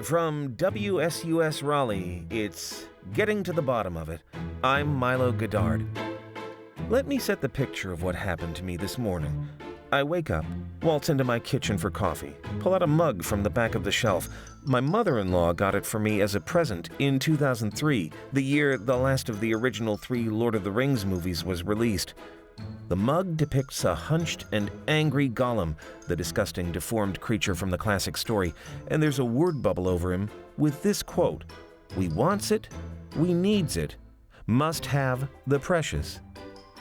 From WSUS Raleigh, it's Getting to the Bottom of It. I'm Milo Godard. Let me set the picture of what happened to me this morning. I wake up, waltz into my kitchen for coffee, pull out a mug from the back of the shelf. My mother-in-law got it for me as a present in 2003, the year the last of the original 3 Lord of the Rings movies was released. The mug depicts a hunched and angry Gollum, the disgusting, deformed creature from the classic story, and there's a word bubble over him with this quote, "We wants it, we needs it, must have the precious."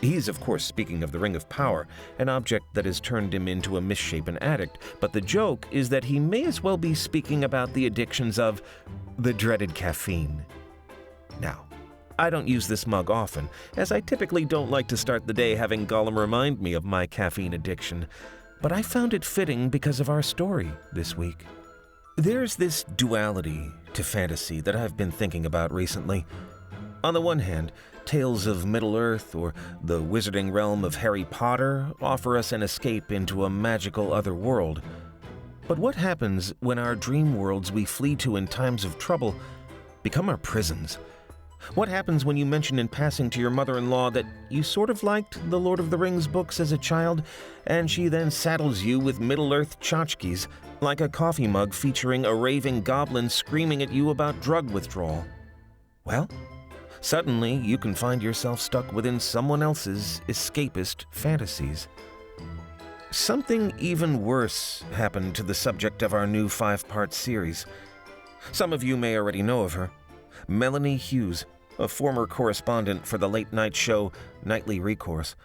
He's, of course, speaking of the Ring of Power, an object that has turned him into a misshapen addict, but the joke is that he may as well be speaking about the addictions of the dreaded caffeine. Now, I don't use this mug often, as I typically don't like to start the day having Gollum remind me of my caffeine addiction, but I found it fitting because of our story this week. There's this duality to fantasy that I've been thinking about recently. On the one hand, tales of Middle-earth or the wizarding realm of Harry Potter offer us an escape into a magical other world. But what happens when our dream worlds we flee to in times of trouble become our prisons? What happens when you mention in passing to your mother-in-law that you sort of liked the Lord of the Rings books as a child, and she then saddles you with Middle-earth tchotchkes, like a coffee mug featuring a raving goblin screaming at you about drug withdrawal? Well, suddenly you can find yourself stuck within someone else's escapist fantasies. Something even worse happened to the subject of our new 5-part series. Some of you may already know of her. Melanie Hughes, a former correspondent for the late-night show Nightly Recourse.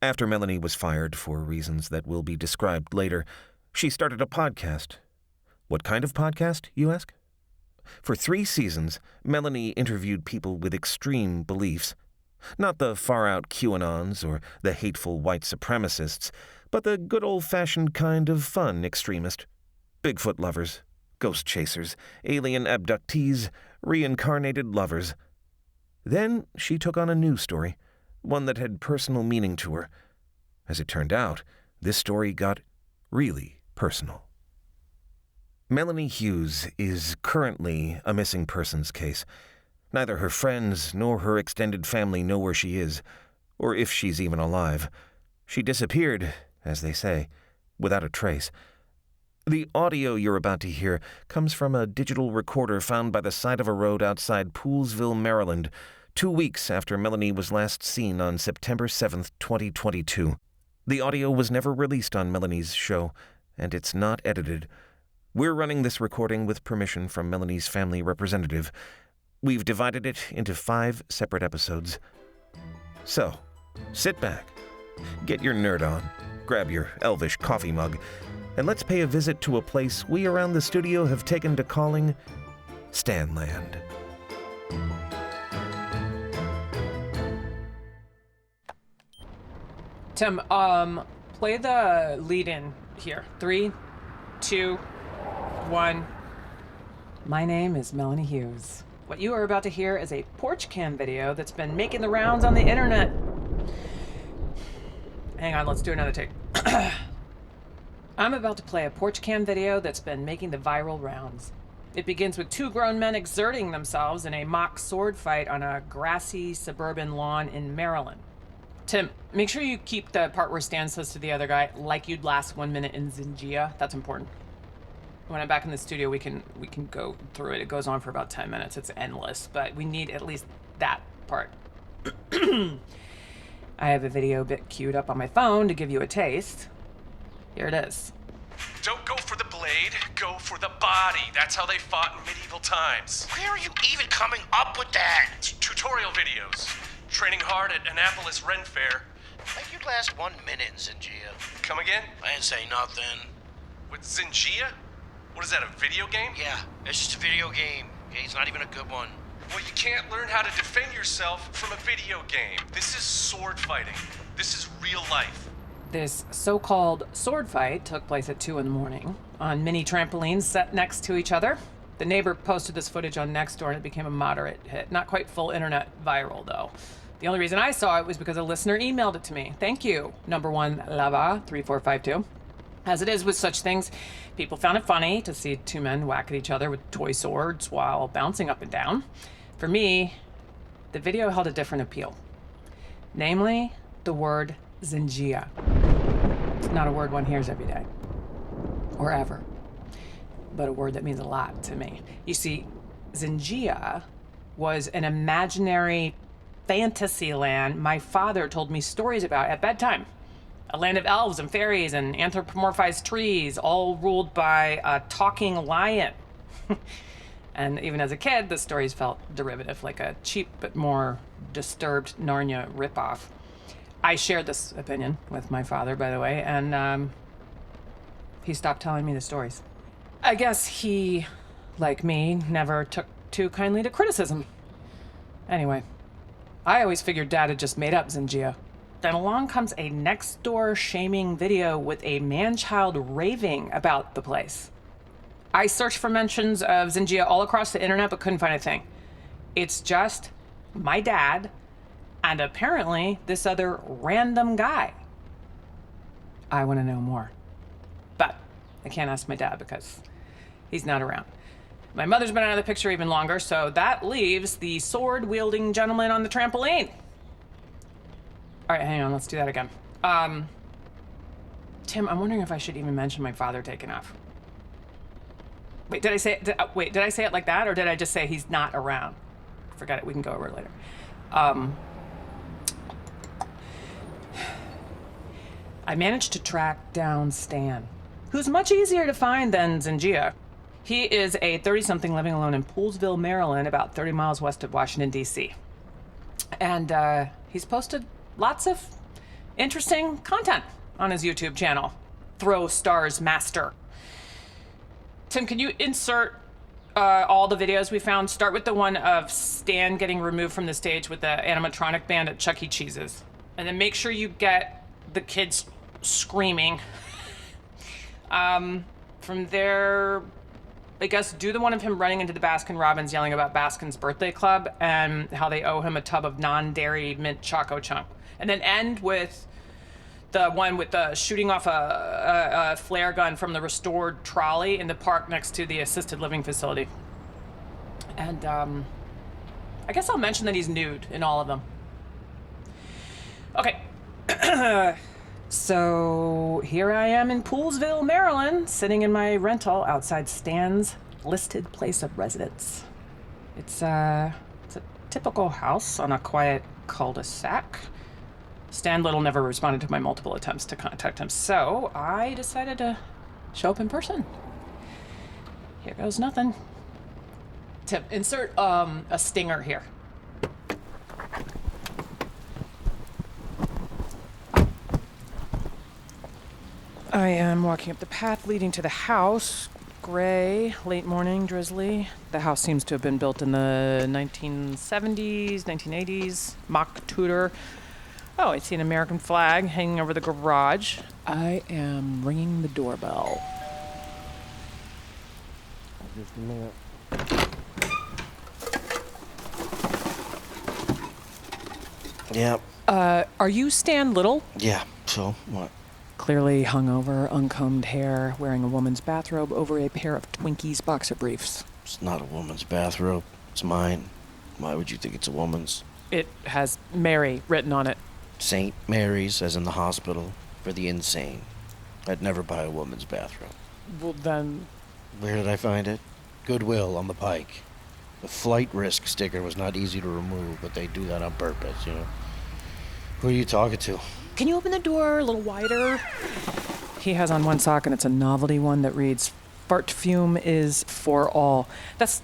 After Melanie was fired for reasons that will be described later, she started a podcast. What kind of podcast, you ask? For 3 seasons, Melanie interviewed people with extreme beliefs. Not the far-out QAnons or the hateful white supremacists, but the good old-fashioned kind of fun extremist. Bigfoot lovers, ghost chasers, alien abductees, reincarnated lovers. Then she took on a new story, one that had personal meaning to her. As it turned out, this story got really personal. Melanie Hughes is currently a missing persons case. Neither her friends nor her extended family know where she is, or if she's even alive. She disappeared, as they say, without a trace. The audio you're about to hear comes from a digital recorder found by the side of a road outside Poolesville, Maryland, 2 weeks after Melanie was last seen on September 7th, 2022. The audio was never released on Melanie's show, and it's not edited. We're running this recording with permission from Melanie's family representative. We've divided it into 5 separate episodes. So, sit back, get your nerd on, grab your elvish coffee mug, and let's pay a visit to a place we around the studio have taken to calling StanLand. Timm, play the lead-in here. 3, 2, 1. My name is Melanie Hughes. What you are about to hear is a porch cam video that's been making the rounds on the internet. Hang on, let's do another take. I'm about to play a porch cam video that's been making the viral rounds. It begins with 2 grown men exerting themselves in a mock sword fight on a grassy suburban lawn in Maryland. Timm, make sure you keep the part where Stan says to the other guy, like you'd last 1 minute in Zyngia. That's important. When I'm back in the studio, we can go through it. It goes on for about 10 minutes. It's endless, but we need at least that part. I have a video bit queued up on my phone to give you a taste. Here it is. Don't go for the blade, go for the body. That's how they fought in medieval times. Where are you even coming up with that? Tutorial videos. Training hard at Annapolis Ren Fair. Like you'd last 1 minute in Zyngia. Come again? I didn't say nothing. With Zyngia? What is that, a video game? Yeah, it's just a video game. Okay, it's not even a good one. Well, you can't learn how to defend yourself from a video game. This is sword fighting. This is real life. This so-called sword fight took place at 2 in the morning on mini trampolines set next to each other. The neighbor posted this footage on Nextdoor and it became a moderate hit. Not quite full internet viral, though. The only reason I saw it was because a listener emailed it to me. Thank you, number 1 Lava 3452. As it is with such things, people found it funny to see two men whack at each other with toy swords while bouncing up and down. For me, the video held a different appeal. Namely, the word Zyngia. It's not a word one hears every day. Or ever. But a word that means a lot to me. You see, Zyngia was an imaginary fantasy land my father told me stories about at bedtime. A land of elves and fairies and anthropomorphized trees, all ruled by a talking lion. And even as a kid, the stories felt derivative, like a cheap but more disturbed Narnia ripoff. I shared this opinion with my father, by the way, and he stopped telling me the stories. I guess he, like me, never took too kindly to criticism. Anyway, I always figured Dad had just made up Zyngia. Then along comes a next-door shaming video with a man-child raving about the place. I searched for mentions of Zyngia all across the internet, but couldn't find a thing. It's just my dad and apparently this other random guy. I want to know more. But I can't ask my dad because he's not around. My mother's been out of the picture even longer, so that leaves the sword-wielding gentleman on the trampoline. All right, hang on, let's do that again. Timm, I'm wondering if I should even mention my father taking off. Wait, did I say it like that, or did I just say he's not around? Forget it, we can go over it later. I managed to track down Stan, who's much easier to find than Zyngia. He is a 30-something living alone in Poolesville, Maryland, about 30 miles west of Washington, D.C. And he's posted lots of interesting content on his YouTube channel, Throw Stars Master. Timm, can you insert all the videos we found? Start with the one of Stan getting removed from the stage with the animatronic band at Chuck E. Cheese's. And then make sure you get the kids screaming. From there, I guess do the one of him running into the Baskin-Robbins yelling about Baskin's birthday club and how they owe him a tub of non-dairy mint Choco Chunk. And then end with the one with the shooting off a flare gun from the restored trolley in the park next to the assisted living facility. And I guess I'll mention that he's nude in all of them. Okay. So here I am in Poolesville, Maryland, sitting in my rental outside Stan's listed place of residence. It's a typical house on a quiet cul-de-sac. Stan Little never responded to my multiple attempts to contact him, so I decided to show up in person. Here goes nothing. Timm, insert a stinger here. I am walking up the path leading to the house. Gray, late morning, drizzly. The house seems to have been built in the 1970s, 1980s. Mock Tudor. Oh, I see an American flag hanging over the garage. I am ringing the doorbell. Just a minute. Yeah. Are you Stan Little? Yeah, so what? Clearly hungover, uncombed hair, wearing a woman's bathrobe over a pair of Twinkies boxer briefs. It's not a woman's bathrobe. It's mine. Why would you think it's a woman's? It has Mary written on it. St. Mary's, as in the hospital, for the insane. I'd never buy a woman's bathrobe. Well, then... Where did I find it? Goodwill on the Pike. The flight risk sticker was not easy to remove, but they do that on purpose, you know? Who are you talking to? Can you open the door a little wider? He has on one sock, and it's a novelty one that reads, "Fart fume is for all." That's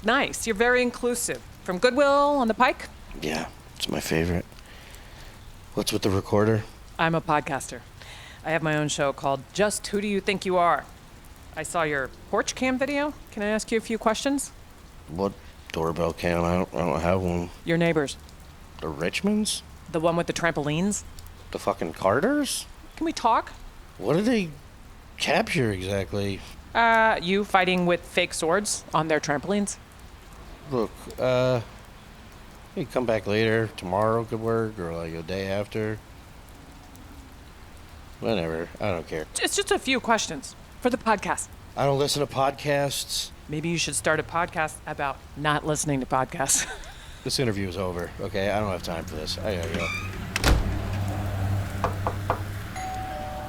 nice. You're very inclusive. From Goodwill on the Pike? Yeah, it's my favorite. What's with the recorder? I'm a podcaster. I have my own show called Just Who Do You Think You Are? I saw your porch cam video. Can I ask you a few questions? What doorbell cam? I don't have one. Your neighbors. The Richmonds? The one with the trampolines? The fucking Carters? Can we talk? What did they capture exactly? You fighting with fake swords on their trampolines? Look, you come back later. Tomorrow could work, or like a day after. Whatever. I don't care. It's just a few questions for the podcast. I don't listen to podcasts. Maybe you should start a podcast about not listening to podcasts. This interview is over, okay? I don't have time for this. I gotta go.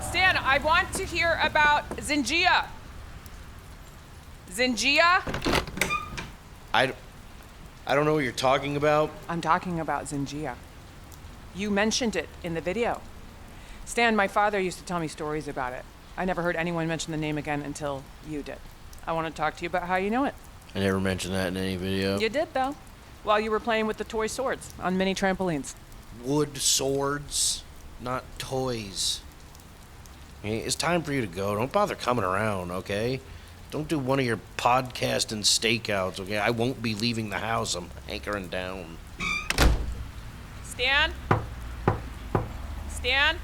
Stan, I want to hear about Zyngia. Zyngia? I don't know what you're talking about. I'm talking about Zyngia. You mentioned it in the video. Stan, my father used to tell me stories about it. I never heard anyone mention the name again until you did. I want to talk to you about how you know it. I never mentioned that in any video. You did, though, while you were playing with the toy swords on mini trampolines. Wood swords, not toys. Hey, it's time for you to go. Don't bother coming around, okay? Don't do one of your podcast and stakeouts, okay? I won't be leaving the house. I'm hankering down. Stan? Stan?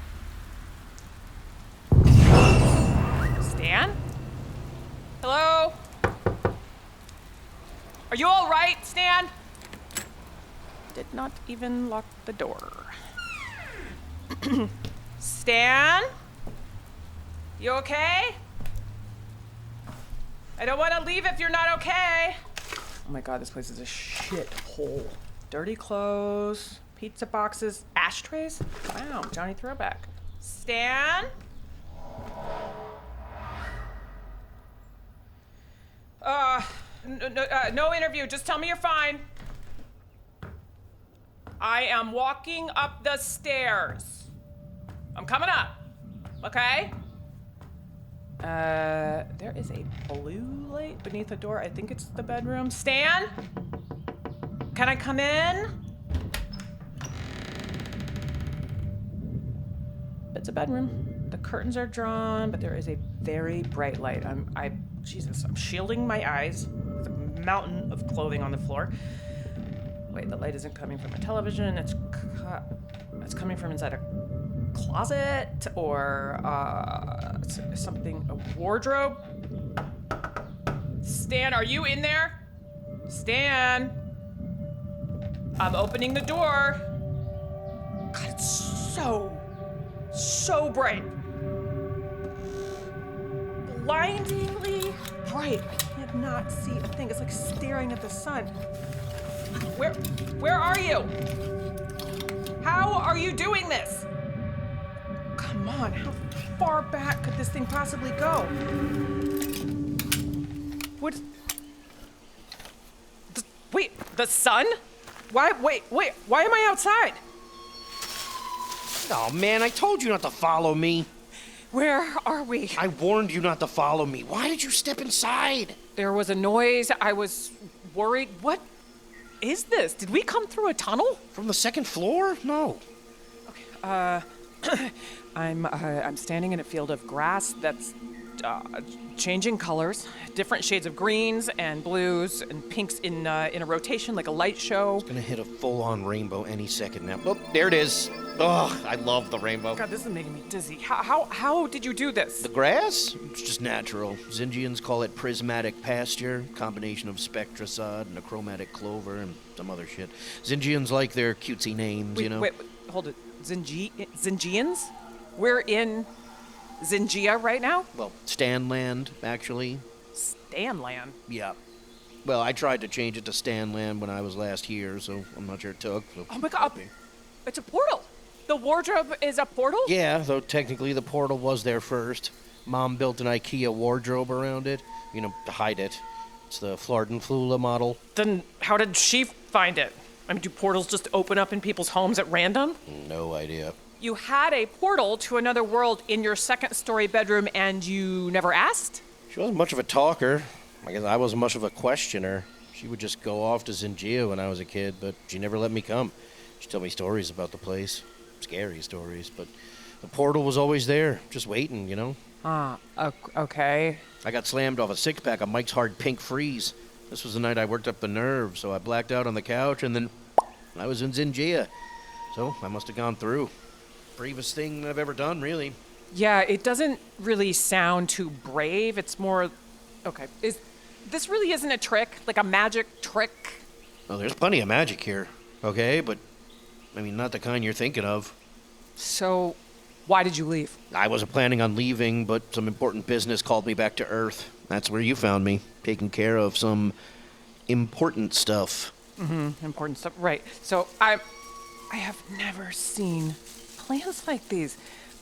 Stan? Hello? Are you all right, Stan? Did not even lock the door. Stan? You okay? I don't want to leave if you're not okay. Oh my god, this place is a shithole. Dirty clothes, pizza boxes, ashtrays. Wow, Johnny Throwback. Stan? No interview. Just tell me you're fine. I am walking up the stairs. I'm coming up. Okay? There is a blue light beneath the door. I think it's the bedroom. Stan? Can I come in? It's a bedroom. The curtains are drawn, but there is a very bright light. Jesus, I'm shielding my eyes with a mountain of clothing on the floor. Wait, the light isn't coming from a television. It's coming from inside a closet or something, a wardrobe. Stan, are you in there? Stan? I'm opening the door. God, it's so bright. Blindingly bright. I cannot see a thing. It's like staring at the sun. Where are you? How are you doing this? Come on, how far back could this thing possibly go? What? Wait, the sun? Why am I outside? Oh, man, I told you not to follow me. Where are we? I warned you not to follow me. Why did you step inside? There was a noise. I was worried. What is this? Did we come through a tunnel? From the second floor? No. Okay, I'm standing in a field of grass that's changing colors, different shades of greens and blues and pinks in a rotation like a light show. It's gonna hit a full-on rainbow any second now. Oh, there it is. Oh, I love the rainbow. God, this is making me dizzy. How did you do this? The grass? It's just natural. Zyngians call it prismatic pasture, combination of spectrosod and a chromatic clover and some other shit. Zyngians like their cutesy names, you know? Wait, hold it. Zyngians? We're in Zyngia right now? Well, StanLand, actually. StanLand? Yeah. Well, I tried to change it to StanLand when I was last here, so I'm not sure it took. So. Oh my god, it's a portal! The wardrobe is a portal? Yeah, though technically the portal was there first. Mom built an IKEA wardrobe around it, you know, to hide it. It's the Flula model. Then how did she find it? I mean, do portals just open up in people's homes at random? No idea. You had a portal to another world in your second-story bedroom and you never asked? She wasn't much of a talker. I guess I wasn't much of a questioner. She would just go off to Zyngia when I was a kid, but she never let me come. She'd tell me stories about the place. Scary stories, but the portal was always there, just waiting, you know? Okay. I got slammed off a six-pack of Mike's Hard Pink Freeze. This was the night I worked up the nerve, so I blacked out on the couch, and then I was in Zyngia. So I must have gone through. Bravest thing I've ever done, really. Yeah, it doesn't really sound too brave. It's more... Okay. This really isn't a trick? Like a magic trick? Well, there's plenty of magic here, okay? But, I mean, not the kind you're thinking of. So, Why did you leave? I wasn't planning on leaving, but some important business called me back to Earth. That's where you found me, taking care of some important stuff. Important stuff. Right. So I have never seen plants like these.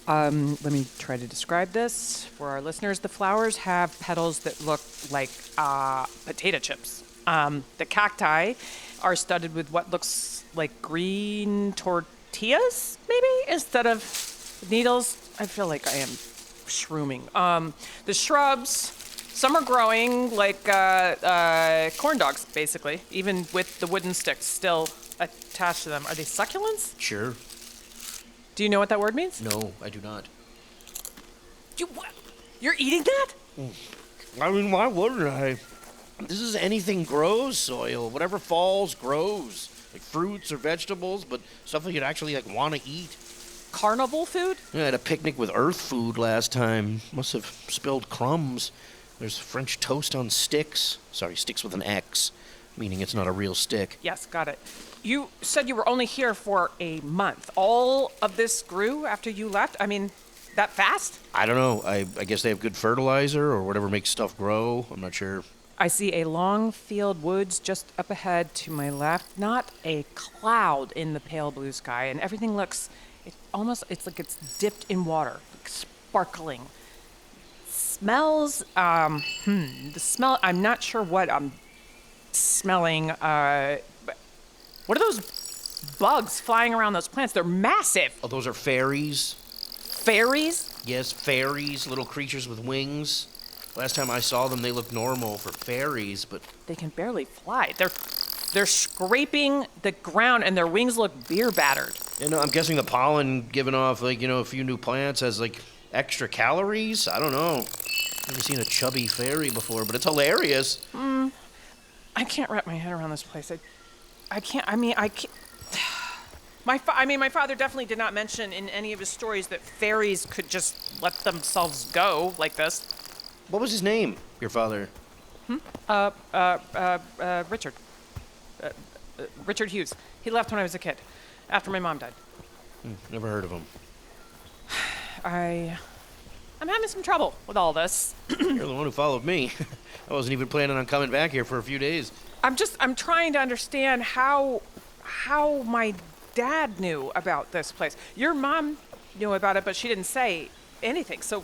Let me try to describe this for our listeners. The flowers have petals that look like potato chips. The cacti are studded with what looks like green tortillas, maybe, instead of needles. I feel like I am shrooming. The shrubs, some are growing like corn dogs, basically, even with the wooden sticks still attached to them. Are they succulents? Sure. Do you know what that word means? No, I do not. You're eating that? I mean, why wouldn't I? This is anything grows soil. Whatever falls grows. Like fruits or vegetables, but stuff that you'd actually want to eat. Carnival food? Yeah, I had a picnic with earth food last time. Must have spilled crumbs. There's French toast on sticks. Sorry, sticks with an X, meaning it's not a real stick. Yes, got it. You said you were only here for a month. All of this grew after you left? I mean, that fast? I don't know. I guess they have good fertilizer or whatever makes stuff grow. I'm not sure. I see a long field woods just up ahead to my left. Not a cloud in the pale blue sky, and everything looks, it's like it's dipped in water, like sparkling. Smells, the smell, I'm not sure what I'm smelling. What are those bugs flying around those plants? They're massive. Oh, those are fairies? Fairies? Yes, fairies, little creatures with wings. Last time I saw them, they looked normal for fairies, but... They can barely fly. They're scraping the ground, and their wings look beer battered. You know, I'm guessing the pollen giving off, a few new plants has, extra calories? I don't know. Never seen a chubby fairy before, but it's hilarious. I can't wrap my head around this place. I can't. My father definitely did not mention in any of his stories that fairies could just let themselves go like this. What was his name, your father? Richard. Richard Hughes. He left when I was a kid, after my mom died. Never heard of him. I'm having some trouble with all this. You're the one who followed me. I wasn't even planning on coming back here for a few days. I'm trying to understand how my dad knew about this place. Your mom knew about it, but she didn't say anything. So,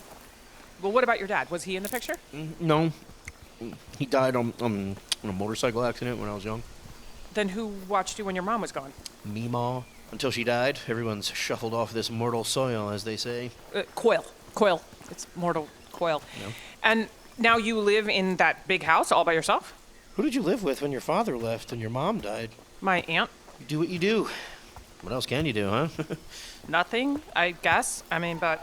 well, what about your dad? Was he in the picture? No. He died on a motorcycle accident when I was young. Then who watched you when your mom was gone? Meemaw. Until she died, everyone's shuffled off this mortal soil, as they say. Coil. It's mortal coil. No. And now you live in that big house all by yourself? Who did you live with when your father left and your mom died? My aunt. You do what you do. What else can you do, huh? Nothing, I guess. It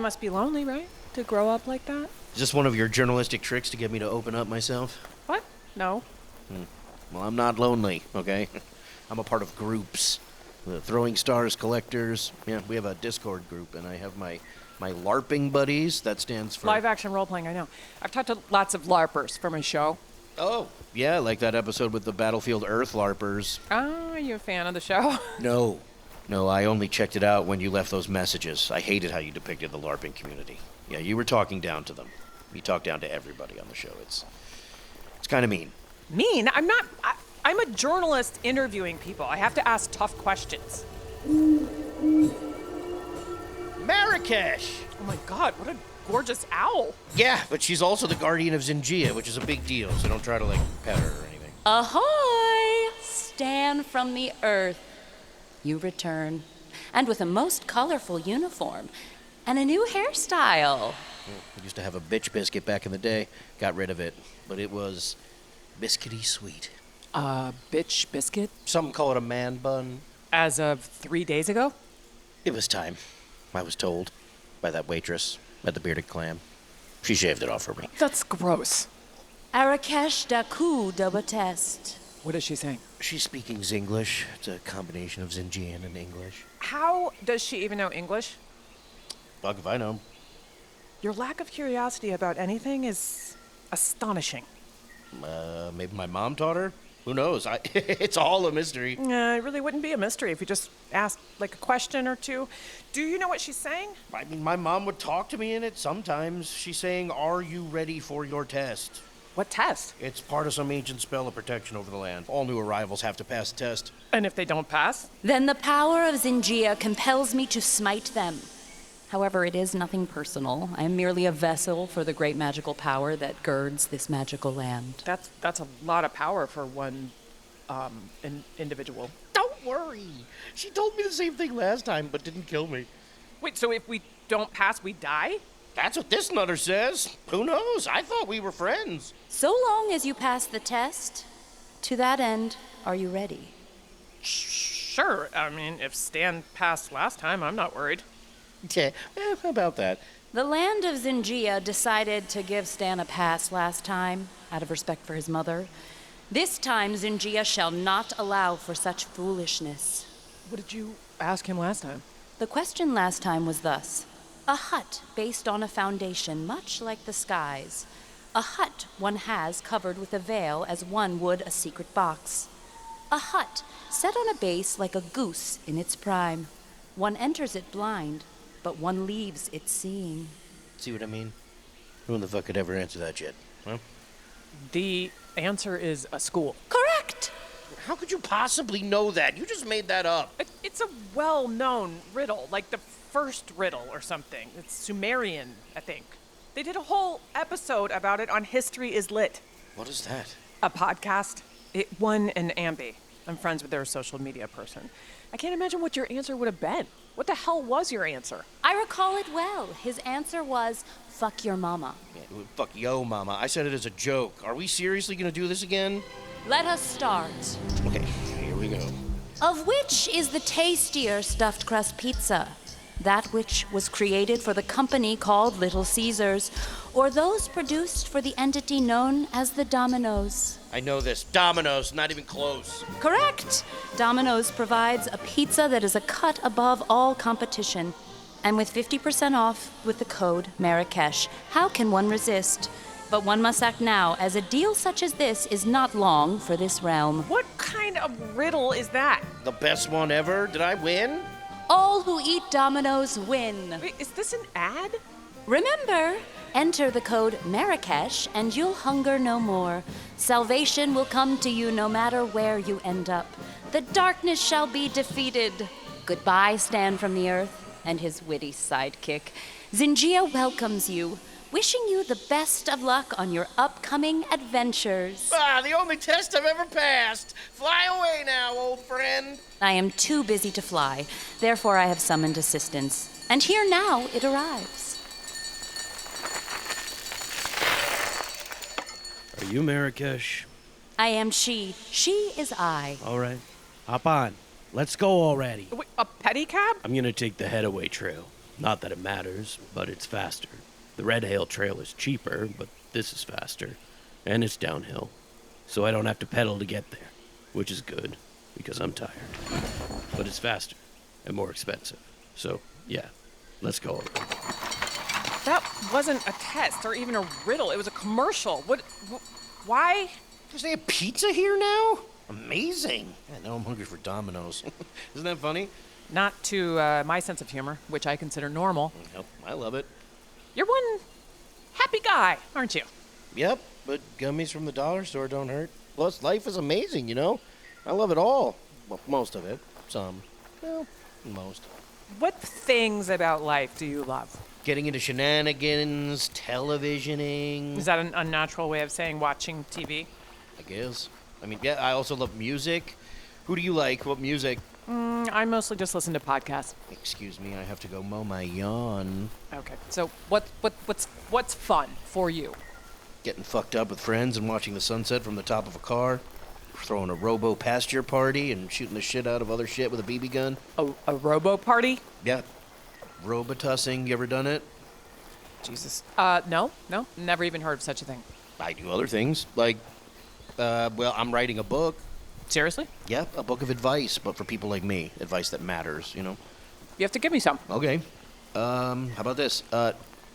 must be lonely, right? To grow up like that? Is this one of your journalistic tricks to get me to open up myself? What? No. Well, I'm not lonely, okay? I'm a part of groups. The Throwing Stars Collectors. Yeah, we have a Discord group, and I have my LARPing buddies. That stands for... Live action role-playing, I know. I've talked to lots of LARPers for my show. Oh, yeah, like that episode with the Battlefield Earth LARPers. Oh, are you a fan of the show? No, I only checked it out when you left those messages. I hated how you depicted the LARPing community. Yeah, you were talking down to them. You talk down to everybody on the show. It's kind of mean. Mean? I'm not... I'm a journalist interviewing people. I have to ask tough questions. Marakesh! Oh my god, what a gorgeous owl. Yeah, but she's also the guardian of Zyngia, which is a big deal, so don't try to, pet her or anything. Ahoy! Stand from the earth. You return, and with a most colorful uniform, and a new hairstyle. I used to have a bitch biscuit back in the day. Got rid of it, but it was biscuity sweet. Bitch biscuit? Some call it a man bun. As of 3 days ago? It was time, I was told, by that waitress at the Bearded Clam. She shaved it off for me. That's gross. Arakesh daku dabatest. What is she saying? She's speaking Zinglish. It's a combination of Zingian and English. How does she even know English? Fuck if I know. Your lack of curiosity about anything is astonishing. Maybe my mom taught her? Who knows? It's all a mystery. It really wouldn't be a mystery if you just asked, like, a question or two. Do you know what she's saying? I mean, my mom would talk to me in it sometimes. She's saying, "Are you ready for your test?" What test? It's part of some ancient spell of protection over the land. All new arrivals have to pass the test. And if they don't pass? Then the power of Zyngia compels me to smite them. However, it is nothing personal. I am merely a vessel for the great magical power that girds this magical land. That's a lot of power for one individual. Don't worry. She told me the same thing last time, but didn't kill me. Wait, so if we don't pass, we die? That's what this nutter says. Who knows? I thought we were friends. So long as you pass the test, to that end, are you ready? Sure. I mean, if Stan passed last time, I'm not worried. Yeah, how about that? The land of Zyngia decided to give Stan a pass last time, out of respect for his mother. This time, Zyngia shall not allow for such foolishness. What did you ask him last time? The question last time was thus: a hut based on a foundation much like the skies. A hut one has covered with a veil as one would a secret box. A hut set on a base like a goose in its prime. One enters it blind, but one leaves it seeing. See what I mean? Who in the fuck could ever answer that shit? Huh? The answer is a school. Correct! How could you possibly know that? You just made that up. It's a well-known riddle, like the first riddle or something. It's Sumerian, I think. They did a whole episode about it on History is Lit. What is that? A podcast. It won an Ambi. I'm friends with their social media person. I can't imagine what your answer would have been. What the hell was your answer? I recall it well. His answer was, fuck your mama. Yeah, fuck yo, mama. I said it as a joke. Are we seriously gonna do this again? Let us start. Okay, here we go. Of which is the tastier stuffed crust pizza? That which was created for the company called Little Caesars, or those produced for the entity known as the Domino's? I know this. Domino's, not even close. Correct! Domino's provides a pizza that is a cut above all competition. And with 50% off with the code Marakesh, how can one resist? But one must act now, as a deal such as this is not long for this realm. What kind of riddle is that? The best one ever? Did I win? All who eat Domino's win. Wait, is this an ad? Remember, enter the code Marakesh and you'll hunger no more. Salvation will come to you no matter where you end up. The darkness shall be defeated. Goodbye, Stan from the Earth and his witty sidekick. Zyngia welcomes you, wishing you the best of luck on your upcoming adventures. The only test I've ever passed. Fly away now, old friend. I am too busy to fly, therefore I have summoned assistance. And here now it arrives. Are you Marakesh? I am she. She is I. All right. Hop on. Let's go already. Wait, a pedicab? I'm gonna take the Headaway Trail. Not that it matters, but it's faster. The Red Hail Trail is cheaper, but this is faster. And it's downhill. So I don't have to pedal to get there. Which is good, because I'm tired. But it's faster and more expensive. So, yeah, let's go already. That wasn't a test or even a riddle. It was a commercial. Why? Is there a pizza here now? Amazing. Yeah, now I'm hungry for Domino's. Isn't that funny? Not to my sense of humor, which I consider normal. Yep, I love it. You're one happy guy, aren't you? Yep, but gummies from the dollar store don't hurt. Plus, life is amazing, you know? I love it all. Well, most of it. Some. Well, most. What things about life do you love? Getting into shenanigans, televisioning. Is that an unnatural way of saying watching TV? I guess. I mean, yeah, I also love music. Who do you like? What music? I mostly just listen to podcasts. Excuse me, I have to go mow my yawn. Okay, so what's fun for you? Getting fucked up with friends and watching the sunset from the top of a car. Throwing a robo pasture party and shooting the shit out of other shit with a BB gun. A robo party? Yeah. Robotussing, you ever done it? Jesus. No, never even heard of such a thing. I do other things, like, I'm writing a book. Seriously? Yep, a book of advice, but for people like me. Advice that matters, you know? You have to give me some. Okay. How about this?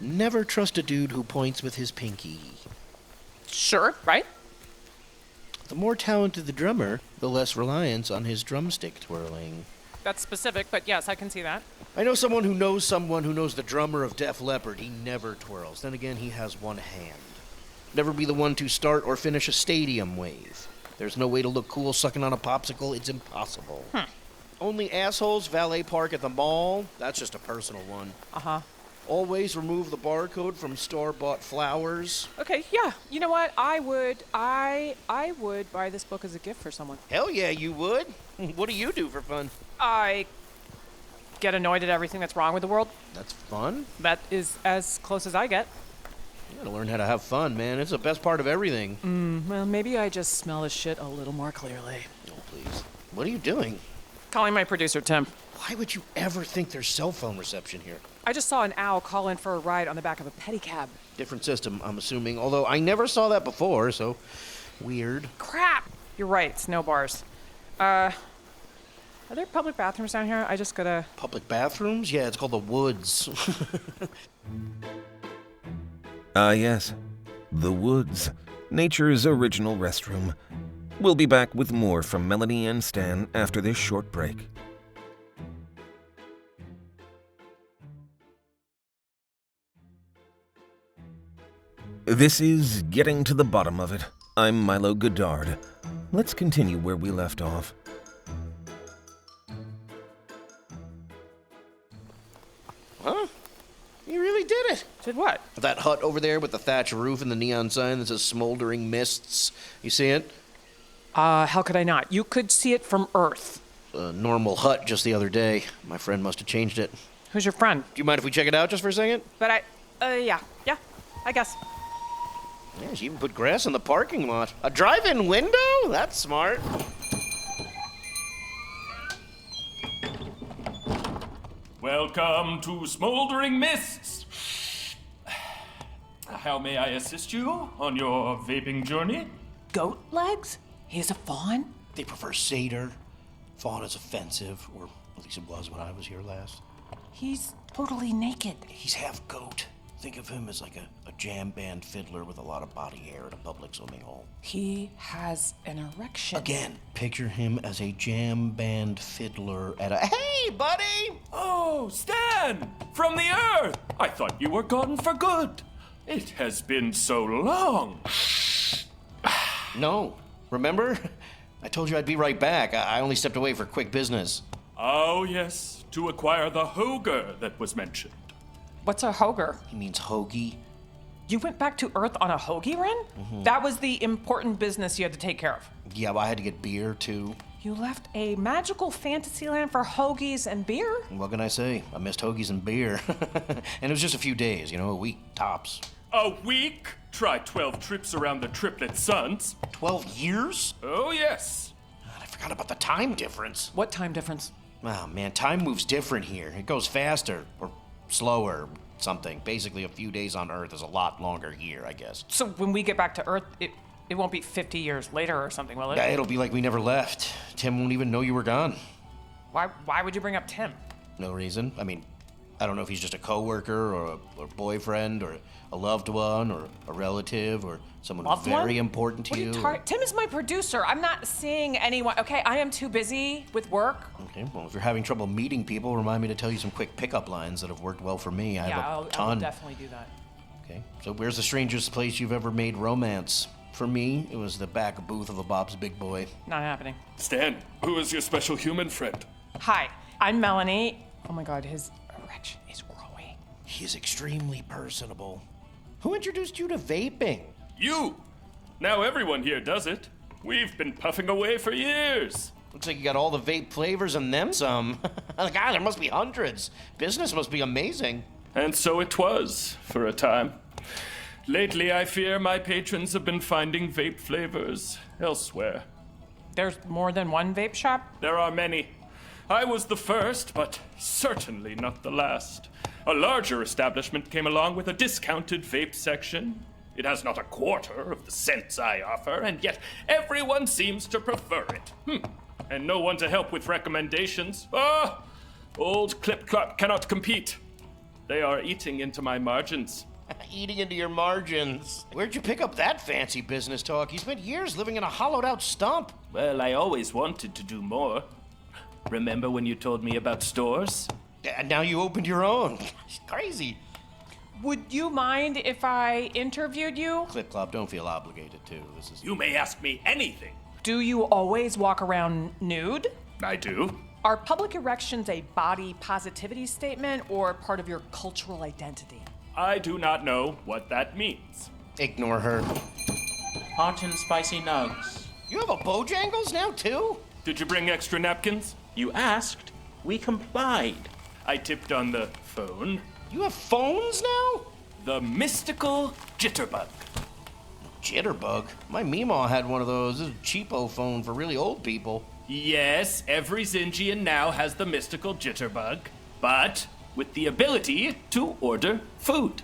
Never trust a dude who points with his pinky. Sure, right? The more talented the drummer, the less reliance on his drumstick twirling. That's specific, but yes, I can see that. I know someone who knows the drummer of Def Leppard. He never twirls. Then again, he has one hand. Never be the one to start or finish a stadium wave. There's no way to look cool sucking on a popsicle. It's impossible. Only assholes valet park at the mall. That's just a personal one. Uh-huh. Always remove the barcode from store-bought flowers. Okay, yeah. You know what? I would buy this book as a gift for someone. Hell yeah, you would. What do you do for fun? I get annoyed at everything that's wrong with the world. That's fun. That is as close as I get. You gotta learn how to have fun, man. It's the best part of everything. Well, maybe I just smell this shit a little more clearly. Oh, please. What are you doing? Calling my producer, Timm. Why would you ever think there's cell phone reception here? I just saw an owl call in for a ride on the back of a pedicab. Different system, I'm assuming. Although I never saw that before, so weird. Crap! You're right, it's no bars. Are there public bathrooms down here? I just gotta... Public bathrooms? Yeah, it's called the Woods. Yes. The Woods. Nature's original restroom. We'll be back with more from Melanie and Stan after this short break. This is Getting to the Bottom of It. I'm Milo Godard. Let's continue where we left off. Huh? You really did it. Did what? That hut over there with the thatch roof and the neon sign that says Smoldering Mists. You see it? How could I not? You could see it from Earth. A normal hut just the other day. My friend must have changed it. Who's your friend? Do you mind if we check it out just for a second? But yeah, I guess. Yeah, she even put grass in the parking lot. A drive-in window? That's smart. Welcome to Smoldering Mists. How may I assist you on your vaping journey? Goat legs? He's a faun? They prefer satyr. Faun is offensive, or at least it was when I was here last. He's totally naked. He's half goat. Think of him as like a jam band fiddler with a lot of body hair at a public swimming hole. He has an erection. Again, picture him as a jam band fiddler at a... Hey, buddy! Oh, Stan! From the Earth! I thought you were gone for good. It has been so long. No. Remember? I told you I'd be right back. I only stepped away for quick business. Oh, yes. To acquire the Hoger that was mentioned. What's a hoger? He means hoagie. You went back to Earth on a hoagie run? Mm-hmm. That was the important business you had to take care of. Yeah, well, I had to get beer, too. You left a magical fantasy land for hoagies and beer? What can I say? I missed hoagies and beer. And it was just a few days, a week tops. A week? Try 12 trips around the Triplet Suns. 12 years? Oh, yes. God, I forgot about the time difference. What time difference? Oh, man, time moves different here. It goes faster, or slower, something. Basically, a few days on Earth is a lot longer here, I guess. So when we get back to Earth, it won't be 50 years later or something, will it? Yeah, it'll be like we never left. Timm won't even know you were gone. Why would you bring up Timm? No reason. I mean, I don't know if he's just a coworker or a boyfriend or a loved one or a relative or someone Loved very one? important to you. Timm is my producer. I'm not seeing anyone. Okay, I am too busy with work. Okay, well, if you're having trouble meeting people, remind me to tell you some quick pickup lines that have worked well for me. I have a ton. I'll definitely do that. Okay, so where's the strangest place you've ever made romance? For me, it was the back booth of a Bob's Big Boy. Not happening. Stan, who is your special human friend? Hi, I'm Melanie. Oh my God, his erection is growing. He is extremely personable. Who introduced you to vaping? You! Now everyone here does it. We've been puffing away for years. Looks like you got all the vape flavors and then some. God, there must be hundreds. Business must be amazing. And so it was, for a time. Lately, I fear my patrons have been finding vape flavors elsewhere. There's more than one vape shop? There are many. I was the first, but certainly not the last. A larger establishment came along with a discounted vape section. It has not a quarter of the scents I offer, and yet everyone seems to prefer it. And no one to help with recommendations. Old Clop cannot compete. They are eating into my margins. Eating into your margins. Where'd you pick up that fancy business talk? You spent years living in a hollowed-out stump. Well, I always wanted to do more. Remember when you told me about stores? And now you opened your own. It's crazy. Would you mind if I interviewed you? Clop, don't feel obligated to. This is... You may ask me anything. Do you always walk around nude? I do. Are public erections a body positivity statement or part of your cultural identity? I do not know what that means. Ignore her. Hot and spicy nugs. You have a Bojangles now, too? Did you bring extra napkins? You asked, we complied. I tipped on the phone. You have phones now? The mystical jitterbug. Jitterbug? My Meemaw had one of those. This is a cheapo phone for really old people. Yes, every Zyngian now has the mystical jitterbug, but with the ability to order food.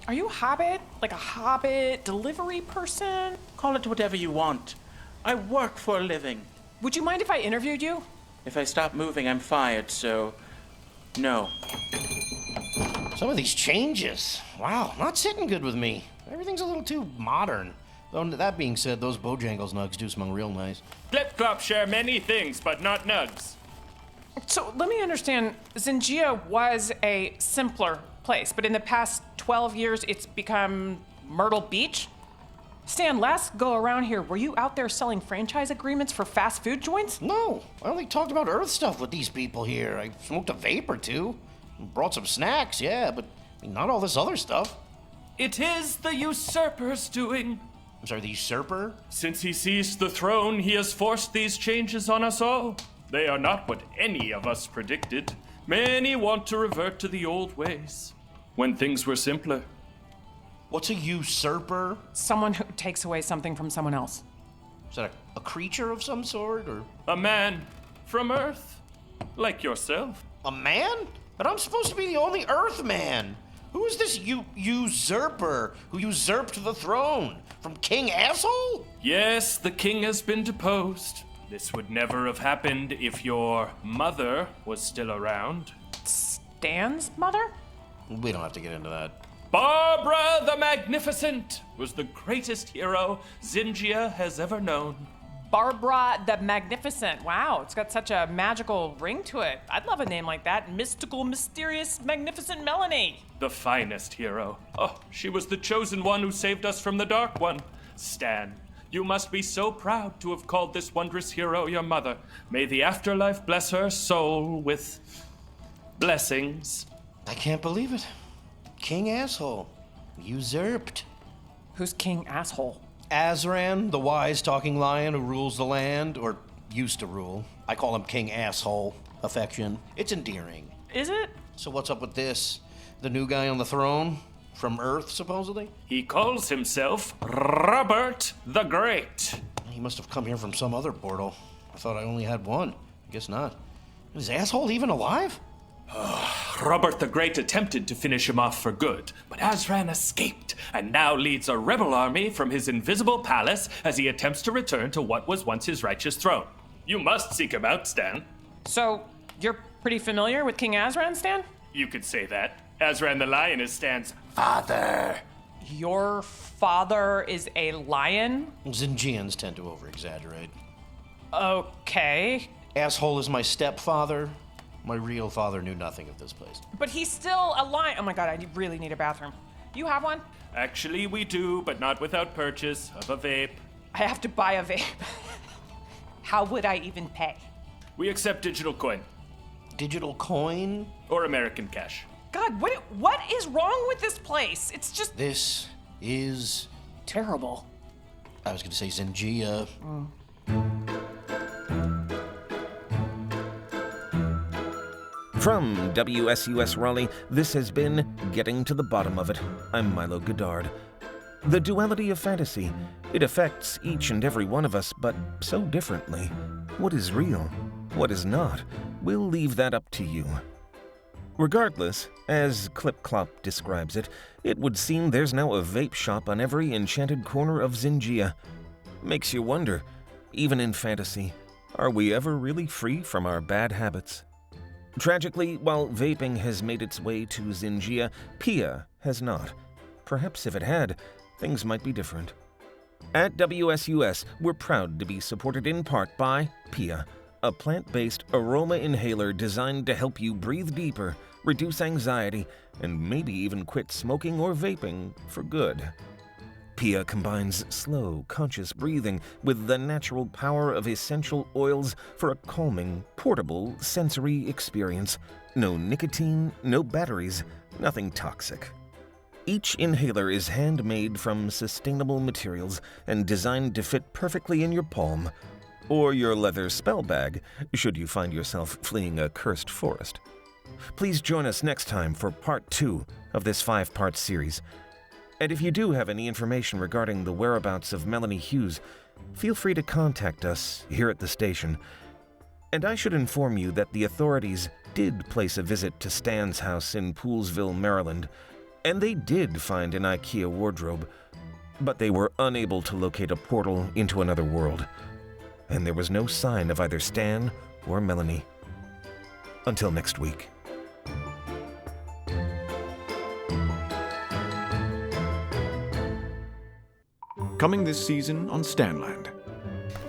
Are you a Hobbit? Like a Hobbit delivery person? Call it whatever you want. I work for a living. Would you mind if I interviewed you? If I stop moving, I'm fired, so no. Some of these changes. Wow, not sitting good with me. Everything's a little too modern. Though that being said, those Bojangles nugs do smell real nice. Clop share many things, but not nugs. So let me understand, Zyngia was a simpler place, but in the past 12 years, it's become Myrtle Beach? Stan, last go around here, were you out there selling franchise agreements for fast food joints? No, I only talked about Earth stuff with these people here. I smoked a vape or two. Brought some snacks, yeah, but not all this other stuff. It is the usurper's doing. I'm sorry, the usurper? Since he seized the throne, he has forced these changes on us all. They are not what any of us predicted. Many want to revert to the old ways, when things were simpler. What's a usurper? Someone who takes away something from someone else. Is that a creature of some sort, or? A man from Earth, like yourself. A man? But I'm supposed to be the only Earthman. Who is this usurper who usurped the throne? From King Asshole? Yes, the king has been deposed. This would never have happened if your mother was still around. Stan's mother? We don't have to get into that. Barbara the Magnificent was the greatest hero Zyngia has ever known. Barbara the Magnificent. Wow, it's got such a magical ring to it. I'd love a name like that. Mystical, mysterious, magnificent Melanie. The finest hero. Oh, she was the chosen one who saved us from the Dark One. Stan, you must be so proud to have called this wondrous hero your mother. May the afterlife bless her soul with blessings. I can't believe it. King Asshole. Usurped. Who's King Asshole? Azzran, the wise talking lion who rules the land, or used to rule. I call him King Asshole. Affection. It's endearing. Is it? So what's up with this? The new guy on the throne? From Earth, supposedly? He calls himself Robert the Great. He must have come here from some other portal. I thought I only had one. I guess not. Is Asshole even alive? Robert the Great attempted to finish him off for good, but Azzran escaped and now leads a rebel army from his invisible palace as he attempts to return to what was once his righteous throne. You must seek him out, Stan. So, you're pretty familiar with King Azzran, Stan? You could say that. Azzran the Lion is Stan's father. Your father is a lion? Zyngians tend to over-exaggerate. Okay. Asshole is my stepfather. My real father knew nothing of this place. But he's still a lion. Oh my god, I really need a bathroom. You have one? Actually, we do, but not without purchase of a vape. I have to buy a vape. How would I even pay? We accept digital coin. Digital coin? Or American cash. God, what is wrong with this place? It's just This is... terrible. I was going to say Zyngia. From WSUS Raleigh, this has been Getting to the Bottom of It. I'm Milo Godard. The duality of fantasy. It affects each and every one of us, but so differently. What is real? What is not? We'll leave that up to you. Regardless, as Clop describes it, it would seem there's now a vape shop on every enchanted corner of Zyngia. Makes you wonder, even in fantasy, are we ever really free from our bad habits? Tragically, while vaping has made its way to Zyngia, Pia has not. Perhaps if it had, things might be different. At WSUS, we're proud to be supported in part by Pia, a plant-based aroma inhaler designed to help you breathe deeper, reduce anxiety, and maybe even quit smoking or vaping for good. Pia combines slow, conscious breathing with the natural power of essential oils for a calming, portable sensory experience. No nicotine, no batteries, nothing toxic. Each inhaler is handmade from sustainable materials and designed to fit perfectly in your palm or your leather spell bag, should you find yourself fleeing a cursed forest. Please join us next time for part 2 of this 5-part series. And if you do have any information regarding the whereabouts of Melanie Hughes, feel free to contact us here at the station. And I should inform you that the authorities did place a visit to Stan's house in Poolsville, Maryland, and they did find an IKEA wardrobe, but they were unable to locate a portal into another world. And there was no sign of either Stan or Melanie. Until next week. Coming this season on StanLand.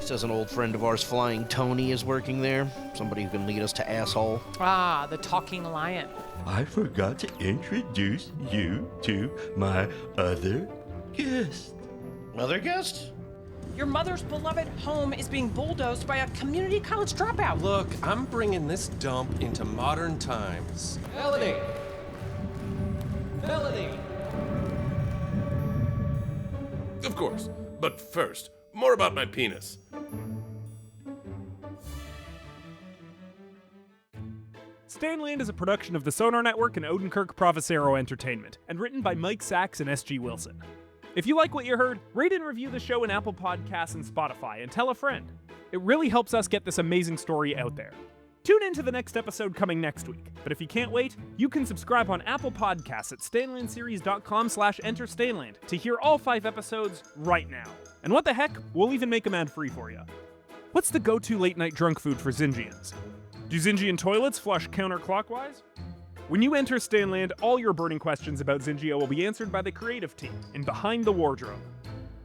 Says an old friend of ours, Flying Tony, is working there. Somebody who can lead us to asshole. Ah, the talking lion. I forgot to introduce you to my other guest. Other guest? Your mother's beloved home is being bulldozed by a community college dropout. Look, I'm bringing this dump into modern times. Melanie! Melanie! Of course. But first, more about my penis. StanLand is a production of the Sonar Network and Odenkirk Professero Entertainment, and written by Mike Sachs and S.G. Wilson. If you like what you heard, rate and review the show in Apple Podcasts and Spotify, and tell a friend. It really helps us get this amazing story out there. Tune in to the next episode coming next week, but if you can't wait, you can subscribe on Apple Podcasts at StanLandSeries.com/EnterStanLand to hear all 5 episodes right now. And what the heck, we'll even make them ad-free for you. What's the go-to late-night drunk food for Zingians? Do Zingian toilets flush counterclockwise? When you enter StanLand, all your burning questions about Zyngia will be answered by the creative team in Behind the Wardrobe.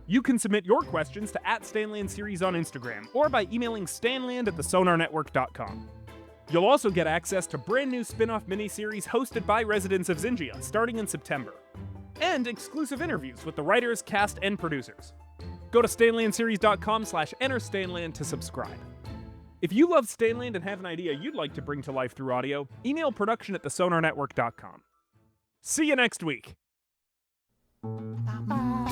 You can submit your questions to @StanLandSeries on Instagram or by emailing stanland@thesonarnetwork.com. You'll also get access to brand new spin-off miniseries hosted by residents of Zyngia starting in September, and exclusive interviews with the writers, cast, and producers. Go to StanLandSeries.com/EnterStanLand to subscribe. If you love StanLand and have an idea you'd like to bring to life through audio, email production@thesonarnetwork.com. See you next week.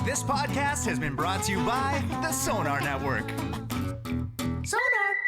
This podcast has been brought to you by the Sonar Network. Sonar!